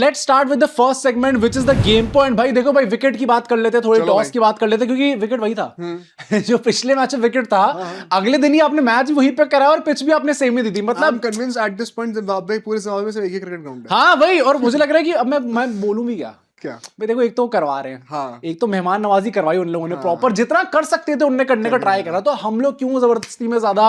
Let's start with the first segment which is the game point. भाई देखो भाई, wicket की बात कर लेते हैं, थोड़ी टॉस की बात कर लेते हैं, क्योंकि विकेट वही था जो पिछले मैच में विकेट था। अगले दिन ही आपने मैच वहीं पे करा और पिच भी आपने सेम ही दी थी। मतलब convince at this point Zimbabwe पूरे जिम्बाब्वे में सिर्फ एक ही क्रिकेट ग्राउंड है। हाँ भाई, और मुझे लग रहा है कि अब मैं बोलूं भी क्या भाई, देखो एक तो करवा रहे हैं, हाँ। एक तो मेहमान नवाजी करवाई उन लोगों ने, प्रॉपर जितना कर सकते थे उनने करने का ट्राई करा। तो हम लोग क्यों जबरदस्ती में ज्यादा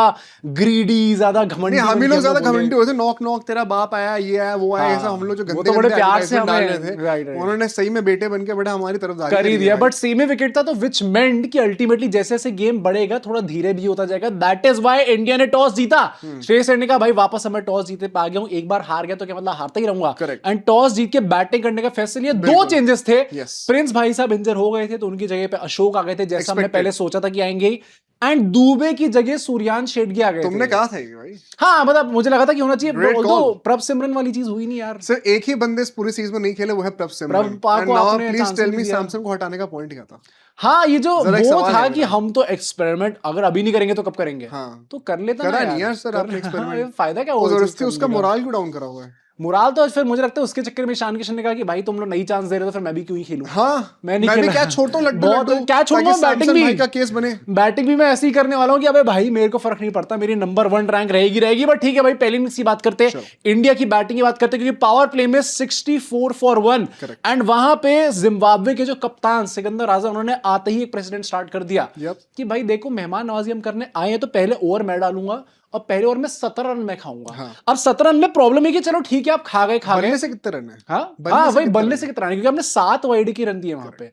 ग्रीडी, ज्यादा घमंडी? हम ही लोग ज्यादा घमंडी होते, नॉक नॉक तेरा बाप आया, ये आया, वो आया, ऐसा हम लोग जो गंदे तो बड़े प्यार से डाल रहे हमें थे, उन्होंने सही में बेटे बन के बड़ा हमारी तरफदारी कर ही दिया। बट सेमी विकेट था, तो विच मेंट कि अल्टीमेटली जैसे जैसे गेम बढ़ेगा थोड़ा धीरे भी होता जाएगा। दैट इज व्हाई इंडिया ने टॉस जीता। श्रेयस अय्यर ने कहा भाई वापस मैं टॉस जीते पा गया हूं, एक बार हार गया तो क्या मतलब हारता ही रहूंगा। एंड टॉस जीत के बैटिंग करने का फैसला लिया। दो चेंजेस थे, प्रिंस भाई साहब इंजर हो गए थे तो उनकी जगह पे अशोक आ गए थे, जैसा हमने पहले सोचा था कि आएंगे। एंड दुबे की जगह सूर्यांश शेट्टी आ गए। तुमने कहा था भाई? हाँ मतलब मुझे लगा था कि होना चाहिए। तो प्रभ सिमरन वाली चीज हुई नहीं यार। सिर्फ एक ही बंदे इस पूरी सीरीज में नहीं खेले, वो है प्रभ सिमरन। प्लीज टेल मी सैमसन को हटाने का पॉइंट क्या था? हाँ, ये जो वो था कि हम तो एक्सपेरिमेंट अगर अभी नहीं करेंगे तो कब करेंगे? हाँ। तो कर लेता करा नहीं यार सर आपने एक्सपेरिमेंट। फायदा क्या होगा? उसका मोराल क्यों डाउन करा हुआ है? मोराल तो फिर मुझे लगता है उसके चक्कर में ईशान किशन ने कहा कि भाई तुम लोग नई चांस दे रहे हो तो फिर मैं भी क्यों ही खेलूं। हाँ, मैं भी क्या छोड़ता हूं लड्डू क्या छोड़ूंगा। बैटिंग भी का केस बने, बैटिंग भी मैं ऐसे ही करने वाला हूं कि अबे भाई मेरे को फर्क नहीं पड़ता, मेरी नंबर 1 रैंक रहेगी। बट ठीक है भाई, पहले इनिंग्स की बात करते हैं, इंडिया की बैटिंग की बात करते हैं, क्योंकि पावर प्ले में 64 फॉर 1। एंड वहां पे जिम्बाब्वे के जो कप्तान सिकंदर राजा, उन्होंने आते ही एक प्रेसिडेंट स्टार्ट कर दिया कि भाई देखो मेहमान नवाजी हम करने आए हैं, तो पहले ओवर मैं डालूंगा और पहले ओवर में 17 रन मैं खाऊंगा। हाँ। अब 17 रन में प्रॉब्लम है कि चलो ठीक है आप खा गए। बनने से कितने रन है? हाँ भाई, बनने से कितना रन, क्योंकि हमने 7 वाइड की रन दिए वहां पे।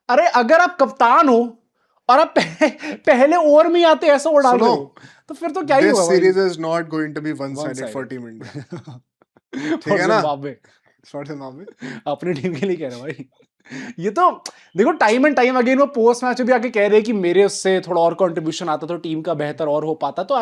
अरे अगर आप कप्तान हो और आप पहले ओवर में आते ऐसा ओवर डाल रहे हो तो फिर तो क्या ही होगा। Series is not going to be one sided for team India. ठीक है ना? अपनी टीम के लिए कह रहा हूं भाई। ये तो देखो टाइम एंड टाइम अगेन वो पोस्ट मैच भी आके कह रहे हैं कि मेरे उससे थोड़ा और कंट्रीब्यूशन आता तो टीम का बेहतर और हो पाता। तो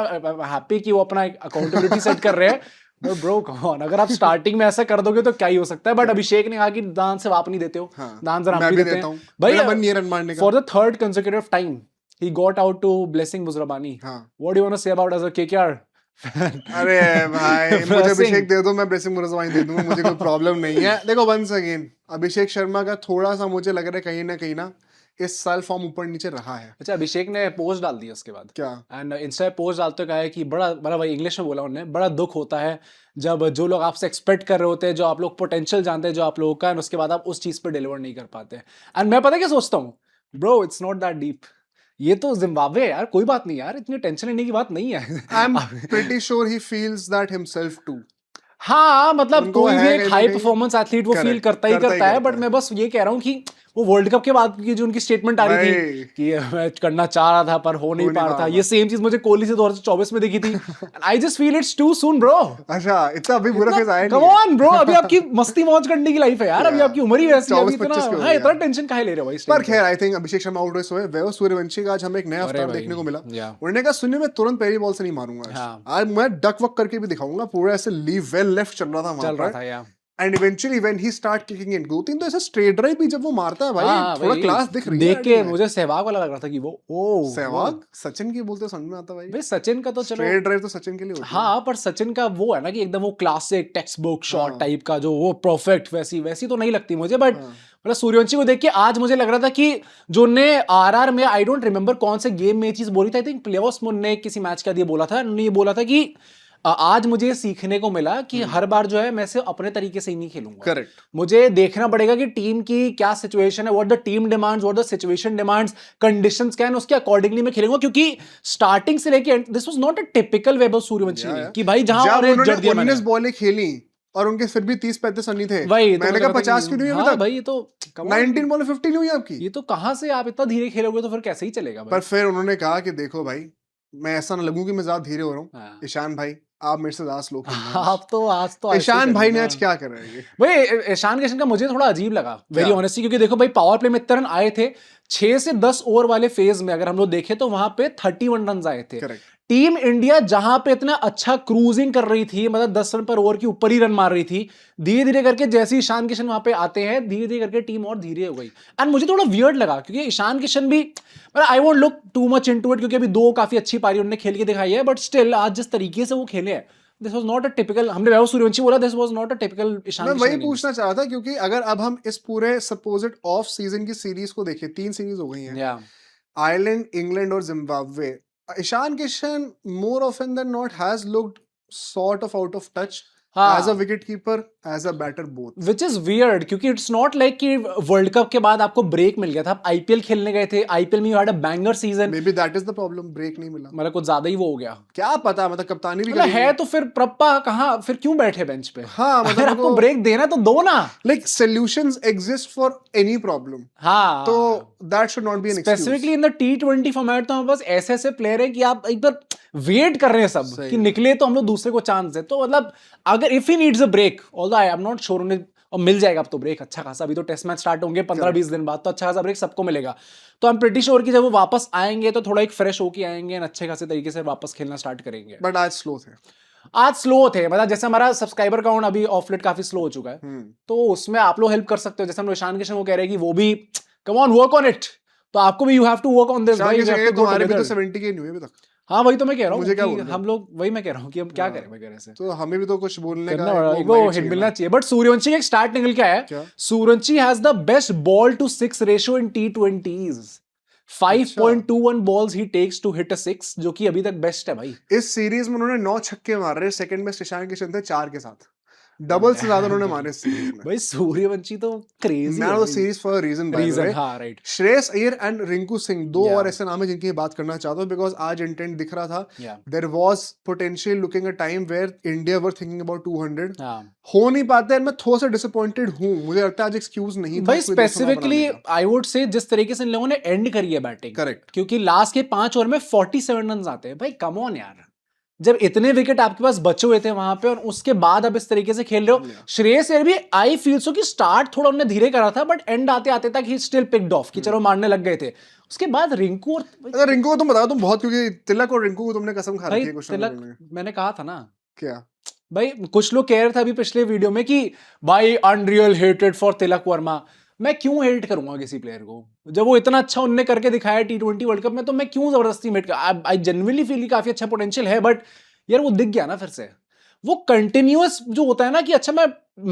हैप्पी कि वो अपना अकाउंटेबिलिटी सेट कर रहे हैं। बट ब्रो कम ऑन, अगर आप स्टार्टिंग में ऐसा कर दोगे तो क्या ही हो सकता है। बट अभिषेक ने कहा कि दान से आप नहीं देते हो। हाँ, दान जरा हम भी देते हैं भाई। For the third consecutive time he got out to Blessing Muzarabani. What do you want to say about as a KKR? अरे भाई मुझे अभिषेक दे दो, मैं ब्लेसिंग मुजरबानी दे दूंगा, मुझे कोई प्रॉब्लम नहीं है। देखो वंस अगेन अभिषेक शर्मा का थोड़ा सा मुझे लग रहा है कहीं ना इस साल फॉर्म ऊपर नीचे रहा है। अच्छा, अभिषेक ने पोस्ट डाल दिया उसके बाद क्या? एंड इंस्टा पोस्ट डालते कहा है कि बड़ा भाई इंग्लिश में बोला उन्होंने, बड़ा दुख होता है जब जो लोग आपसे एक्सपेक्ट कर रहे होते हैं, जो आप लोग पोटेंशियल जानते हैं जो आप लोगों का, उसके बाद आप उस चीज पर डिलीवर नहीं कर पाते। एंड मैं पता क्या सोचता हूँ, bro it's not that deep. ये तो जिम्बाब्वे है यार, कोई बात नहीं यार, इतनी टेंशन लेने की बात नहीं है। I am pretty sure he feels that himself too. हाँ मतलब कोई भी एक हाई परफॉर्मेंस एथलीट वो फील करता ही करता है। बट मैं बस ये कह रहा हूँ कि वो वर्ल्ड कप के बाद की जो उनकी स्टेटमेंट आ रही थी कि मैं करना चाह रहा था पर हो नहीं पा रहा था, ये सेम चीज मुझे कोहली से 2024 में दिखी थी। I just feel it's too soon bro. अच्छा इतना अभी बुरा फेज आया नहीं। कम ऑन ब्रो, अभी आपकी मस्ती मौज करने की लाइफ है यार, अभी आपकी उम्र ही वैसी है। इतना टेंशन काहे ले रहे हो भाई? पर खैर I think Abhishek Sharma out हुए, वैभव सूर्यवंशी का आज हमें एक नया अवतार देखने को मिला। उन्होंने कहा सुनिए मैं तुरंत पहली बॉल से नहीं मारूंगा, आज मैं डक वक करके भी दिखाऊंगा। पूरा ऐसे लीव वेल लेफ्ट चल रहा था and eventually when he start kicking in, 2-3 तो ऐसे स्ट्रेट ड्राइव भी जब वो मारता है भाई, थोड़ा क्लास दिख रही है। देख के मुझे सहवाग वाला लग रहा था कि वो सहवाग सचिन की बोलते समझ में आता भाई सचिन का तो चलो स्ट्रेट ड्राइव तो सचिन के लिए होती है। हाँ पर सचिन का वो है ना कि एकदम वो classic text book shot type का, जो वो परफेक्ट वैसी तो नहीं लगती मुझे। बट मतलब सूर्यवंशी को देख के आज मुझे लग रहा था कि जो ने आरआर में, आई डोंट रिमेंबर कौन से गेम में चीज बोली थी, आई थिंक प्लेऑफ्स में ने किसी मैच का दिया बोला था, उन्होंने ये बोला था कि आज मुझे सीखने को मिला कि हर बार जो है मैं सिर्फ अपने तरीके से ही नहीं खेलूंगा। करेक्ट, मुझे देखना पड़ेगा कि टीम की क्या सिचुएशन है, what the team demands, what the situation demands, conditions क्या है, उसके अकॉर्डिंगली मैं खेलूंगा। क्योंकि स्टार्टिंग से लेके this was not a typical Vaibhav Suryavanshi कि भाई जहां उन्होंने 19 बॉलें खेली और उनके फिर भी 30-35 रन नहीं थे, मैंने कहा 50 क्यों नहीं हुए भाई? ये तो 19 बॉल 50 नहीं हुई आपकी, ये तो कहां से आप इतना धीरे खेलोगे तो फिर कैसे ही चलेगा भाई? पर फिर उन्होंने कहा कि देखो भाई मैं ऐसा ना लगूं कि मैं ज्यादा धीरे हो रहा हूँ। ईशान भाई आप मेरे से ज्यादा स्लो खेल रहे हैं। आप तो आज तो ईशान भाई ने आज क्या कर रहे हैं भाई? ईशान किशन का मुझे थोड़ा अजीब लगा वेरी ऑनेस्टली, क्योंकि देखो भाई पावर प्ले में इतने रन आए थे 6 से 10 ओवर वाले फेज में, अगर हम लोग देखें तो वहां पे 31 रन आए थे। टीम इंडिया जहां पे इतना अच्छा क्रूजिंग कर रही थी, मतलब 10 रन पर ओवर की ऊपर ही रन मार रही थी, धीरे धीरे करके जैसे ईशान किशन वहां पे आते हैं धीरे धीरे करके टीम और धीरे हो गई। एंड मुझे थोड़ा वियर्ड लगा क्योंकि ईशान किशन भी, I won't look too much into it, क्योंकि अभी 2 काफी अच्छी पारी उन्होंने खेल के दिखाई है, बट स्टिल आज जिस तरीके से वो खेले हैं this was not a typical, हमने वैभव सूर्यवंशी बोला this was not a typical Ishan मैं किशन वही पूछना चाह रहा था, क्योंकि अगर अब हम इस पूरे सपोज्ड ऑफ सीजन की सीरीज को देखें, 3 सीरीज हो गई हैं, आयरलैंड, इंग्लैंड और Zimbabwe, Ishan Kishan more often than not has looked sort of out of touch as a wicket keeper, as a batter both, which is weird क्योंकि it's not like कि world cup के बाद आपको break मिल गया था, आप IPL खेलने गए थे, आईपीएल में you had a banger season, maybe that is the problem, break नहीं मिला, मतलब कुछ ज्यादा ही वो हो गया, क्या पता, मतलब कप्तानी भी मतलब है तो फिर प्रप्पा कहाँ, फिर क्यों बैठे बेंच पे? हाँ, मतलब अगर आपको ब्रेक देना तो दो ना, like solutions exist for any problem, हाँ, तो that should not be an excuse. Specifically in the T20 format तो हमारे पास ऐसे ऐसे प्लेयर है कि आप एक बार वेट कर रहे हैं सब कि निकले तो हम लोग दूसरे को चांस दे, तो मतलब अगर if he needs a break, although I am not sure उन्हें और मिल जाएगा अब तो ब्रेक अच्छा खासा, अभी तो टेस्ट मैच स्टार्ट होंगे 15-20 दिन बाद, तो अच्छा खासा ब्रेक सबको मिलेगा, तो आई एम प्रीटी श्योर कि जब वो वापस आएंगे तो थोड़ा एक फ्रेश होके आएंगे और अच्छे खासे तरीके से वापस खेलना स्टार्ट करेंगे। बट आज स्लो थे, मतलब जैसे हमारा सब्सक्राइबर काउंट अभी ऑफ लेट काफी स्लो हो चुका है, तो उसमें आप लोग हेल्प कर सकते हो, जैसे हम ईशान किशन को कह रहे हैं कि वो भी come on work on it, तो आपको भी you have to work on this भाई, तुम्हारे भी तो 70 के नहीं हुए अभी तक। हाँ वही तो मैं कह रहा हूँ, मुझे क्या हम लोग वही मैं कह रहा हूँ कि हम क्या करें वगैरह से, तो हमें भी तो कुछ बोलने का वो हिट मिलना चाहिए। बट सूर्यवंशी का एक स्टार्ट निकल के आया, Suryavanshi has the best ball to 6 ratio in T20s, 5.21 balls he takes to hit a 6, जो कि अभी तक बेस्ट है भाई। इस सीरीज में उन्होंने 9 छक्के मारे, सेकंड बेस्ट ईशान किशन थे 4 के साथ, डबल से ज्यादा उन्होंने मारे इस सीरीज में। भाई सूर्यवंशी तो crazy man of the series for a reason, हाँ राइट। श्रेयस अय्यर एंड रिंकू सिंह, दो और ऐसे नाम है जिनकी बात करना चाहता हूं, बिकॉज आज इंटेंट दिख रहा था, there was potential looking a time where India were thinking about 200, हो नहीं पाता है, मैं थोड़ा सा डिसअपॉइंटेड हूं, मुझे लगता है आज एक्सक्यूज नहीं था भाई, स्पेसिफिकली आई वुड से जिस तरीके से इन लोगों ने एंड करी है बैटिंग, करेक्ट, क्योंकि लास्ट के 5 ओवर में 47 रन आते हैं भाई, कम ऑन यार, जब इतने विकेट आपके पास बचे हुए थे वहां पे और उसके बाद अब इस तरीके से खेल रहे हो। श्रेयस अय्यर भी आई फील सो कि स्टार्ट थोड़ा उन्होंने धीरे करा था, बट एंड आते आते तक ही स्टिल पिक्ड ऑफ कि चलो मारने लग गए थे। उसके बाद रिंकू और अगर रिंकू को तुम बताओ, तुम बहुत, क्योंकि तिलक और रिंकू को तुमने कसम खा रखी है कुछ तिलक, मैंने कहा था ना क्या भाई, कुछ लोग कह रहे थे अभी पिछले वीडियो में कि भाई unreal hated for Tilak Varma, मैं क्यों हेट करूंगा किसी प्लेयर को जब वो इतना अच्छा उनने करके दिखाया T20 वर्ल्ड कप में, तो मैं क्यों जबरदस्ती हेट कर, आई जेन्युइनली फील काफी अच्छा पोटेंशियल है, बट यार वो दिख गया ना फिर से, वो कंटिन्यूअस जो होता है ना कि अच्छा मैं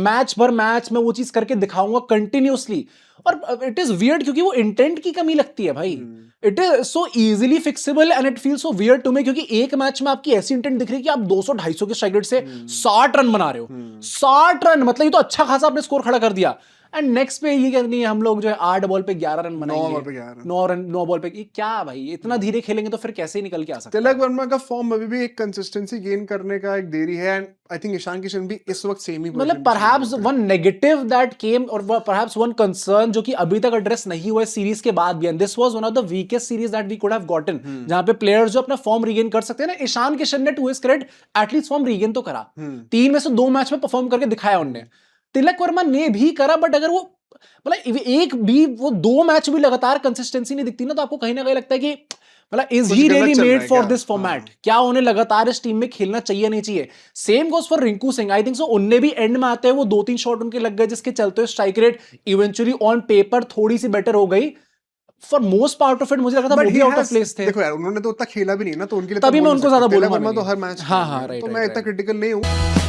मैच भर मैच में वो चीज करके दिखाऊंगा कंटिन्यूअसली, और इट इज वियर्ड क्योंकि वो इंटेंट की कमी लगती है भाई, it is so easily fixable and it feel so weird to me, क्योंकि एक मैच में आपकी ऐसी इंटेंट दिख रही है कि आप 200-250 के स्ट्राइक रेट से 60 रन बना रहे हो, 60 रन, मतलब ये तो अच्छा खासा आपने स्कोर खड़ा कर दिया, एंड नेक्स्ट पे ये करनी है हम लोग जो है 8 बॉल पे 11 रन बनाएंगे, 9 बॉल पे, क्या भाई इतना धीरे खेलेंगे तो फिर कैसे निकल के आ सकते हैं। तिलक वर्मा का फॉर्म अभी भी एक कंसिस्टेंसी गेन करने का एक देरी है, and I think Ishan Kishan भी इस वक्त सेम ही, मतलब perhaps one negative that came और परहैप्स वन कंसर्न जो कि अभी तक एड्रेस नहीं हुआ सीरीज के बाद भी, and this was one of the weakest series that we could have gotten, जहां पे प्लेयर्स जो अपना फॉर्म रीगेन कर सकते हैं ना, ईशान किशन ने to his credit at least form regain तो करा, 3 में से 2 मैच में परफॉर्म करके दिखाया उन्होंने, तिलक वर्मा ने भी करा, बट अगर वो मतलब एक भी वो 2 मैच भी लगातार कंसिस्टेंसी नहीं दिखती ना, तो आपको कहीं ना कहीं लगता है कि मतलब is he really made for this format, क्या उन्हें लगातार इस टीम में खेलना चाहिए नहीं चाहिए। Same goes for Rinku Singh, I think so उनने भी एंड में आते हैं वो 2-3 शॉट उनके लग गए जिसके चलते strike rate eventually on paper थोड़ी सी बेटर हो गई, for most part of it मुझे लगा था वो भी आउट ऑफ प्लेस थे। देखो यार उन्होंने तो उतना खेला भी नहीं ना, तो उनके लिए तो मैं उनको ज्यादा बोलूंगा तो हर मैच, हाँ राइट, तो मैं इतना क्रिटिकल नहीं हूं।